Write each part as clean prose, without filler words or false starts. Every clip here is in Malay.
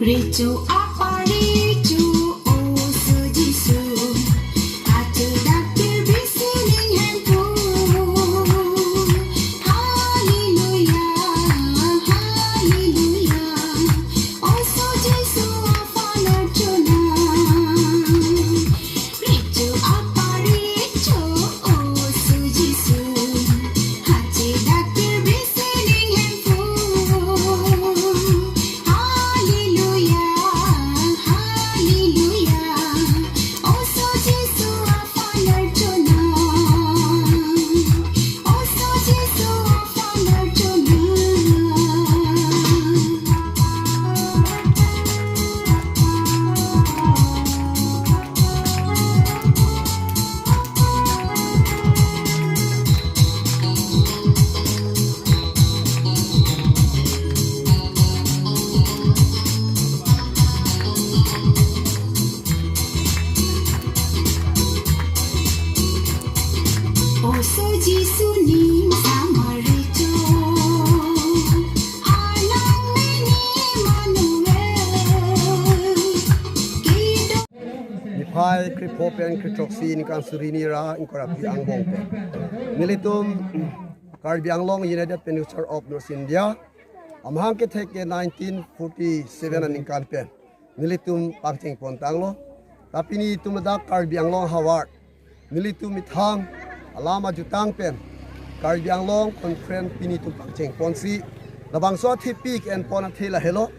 Ricu apa ricu oh sejisu Hati dakir bisining handphone Haleluya, haleluya Oh sejisu apa narjuna Ricu apa ricu oh sejisu Hati dakir bisining handphone Haleluya, haleluya Oh sejisu apa narjuna Oh sejisu apa narjuna Oh sejisu ning sama ricu Alang meni Manuel Kido Nipai kripopen kritroksi ni kan surini ra inkorapi angbong pe. Militum Karbi Anglong United Peninsula of North India. Amhang ke theke 1947 aning kan pe. Militum pangcheng pontanglo. Tapi ni tumada Karbi Anglong Haward. Militum mithang alama jutang pen. Karbi Anglong conference pini tum pangcheng ponsi. Labang so thi peak and pona thela hello.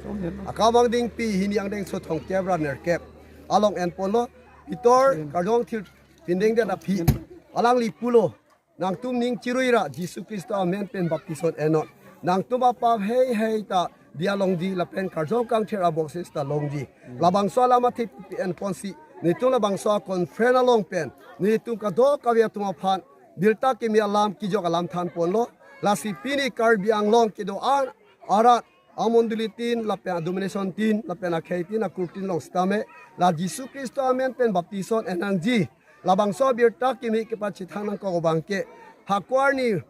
Akamang ding pi hini ang ding so thong kebra ner kep. Along and polo pitor kardong thil pinding da phi. Alang li pulo nang tum ning chiruira Jesu Kristo amen pen baptison enot. Nang tum apa hey hey ta dia longji la pen kardong kang thera boxes ta longji. Labang so lama thi and ponsi. Ni tum labang so conference along pen. Ni tum ka do ka via tum aphan dilta ke mi alam ki jok alam than polo. La si pini Karbi Anglong ke do arat amondulitin la pen domination tin la pen akhaitin akurtin long stame la Jesu Kristo amen pen baptison enangji labang so birta ke mi ke pachi thanang ko bangke hakwarni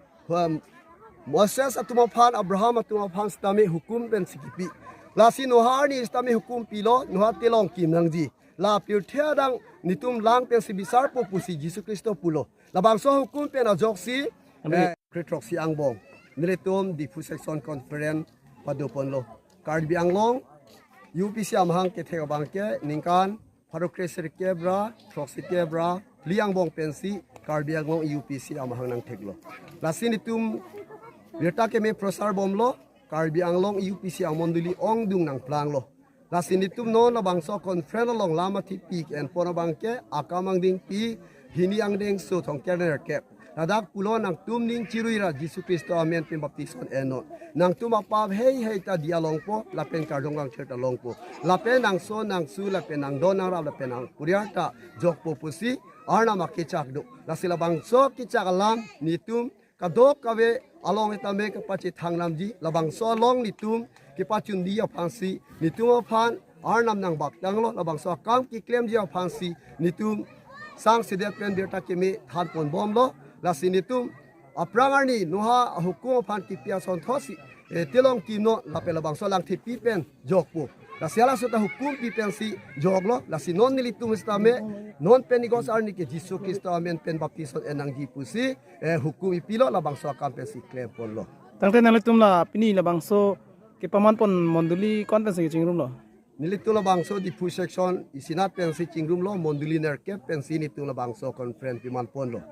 Moses atumaphan Abraham atumaphan stame hukum pen sikipi la si noharni stame hukum pilo nohate long kim nangji la pirthia dang nitum lang pen sibisar po pusi Jesu Kristo pulo labang so hukum pen ajoksi kritroksi angbong militum di section conference padupon lo Karbi Anglong UPC amhang ke thega bangke ningkan parokresir kebra troksi kebra liang bong pensi Karbi Anglong UPC amhang nang theglo lasin itum birta ke me prosar bomlo Karbi Anglong UPC amonduli ong dung nang plang lo lasin itum no na bangso conference long lama thi peak and pona bangke akamang ding pi hini ang ding so thong kerner kep Nadak pulo nang tum ning chiruira Jesu Kristo amen pen baptison eno nang tum apab hey hey ta dialong po lapen kardong ang church along po lapen nang so nang su lapen nang donang ra lapen nang kuriata jok po pusi arna makichak do la sila bang so kichak alam nitum kadok kawe along itame kapachi thanglam ji labang so long nitum kipachun dia phansi nitum phan arnam nang baktang lo labang so kam ki claim dia phansi nitum sang sidep pen birta kemi than pon bom lo lasinitum aprangarni noha hukum phan tipia son thosi tilong kino lapela bangso lang tipi pen jokpo lasiala sota hukum pipen si joglo lasinon nilitum stame non penigos arni ke Jesu Kristo amen pen baptison enang jipusi hukum ipilo la bangso kampen si klepon lo tangte nalitum la pini la bangso ke paman pon monduli conference chingrum lo nilitula bangso di section isinat pen si chingrum lo monduli ner ke pen si nitula bangso conference piman pon lo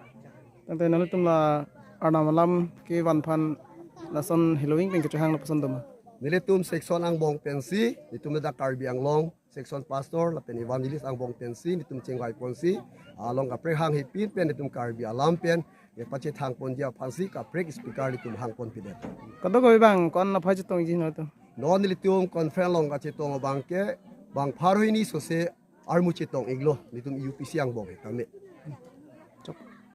tangte nalitum la arna malam ke wan phan lason Halloween peng kechang la pason doma nilitum section ang bong pensi nitum da Karbi Anglong section pastor la pen evangelist ang bong pensi nitum chengwai ponsi along ka pre hang hipin pen nitum Karbi alam pen ye pache thang pon dia phansi ka pre speaker nitum hang pon pide kado ko bang kon na phaj tong ji no to non nilitum conference long ka chetong bangke bang pharoini sose armu chetong iglo nitum UPC ang bong tame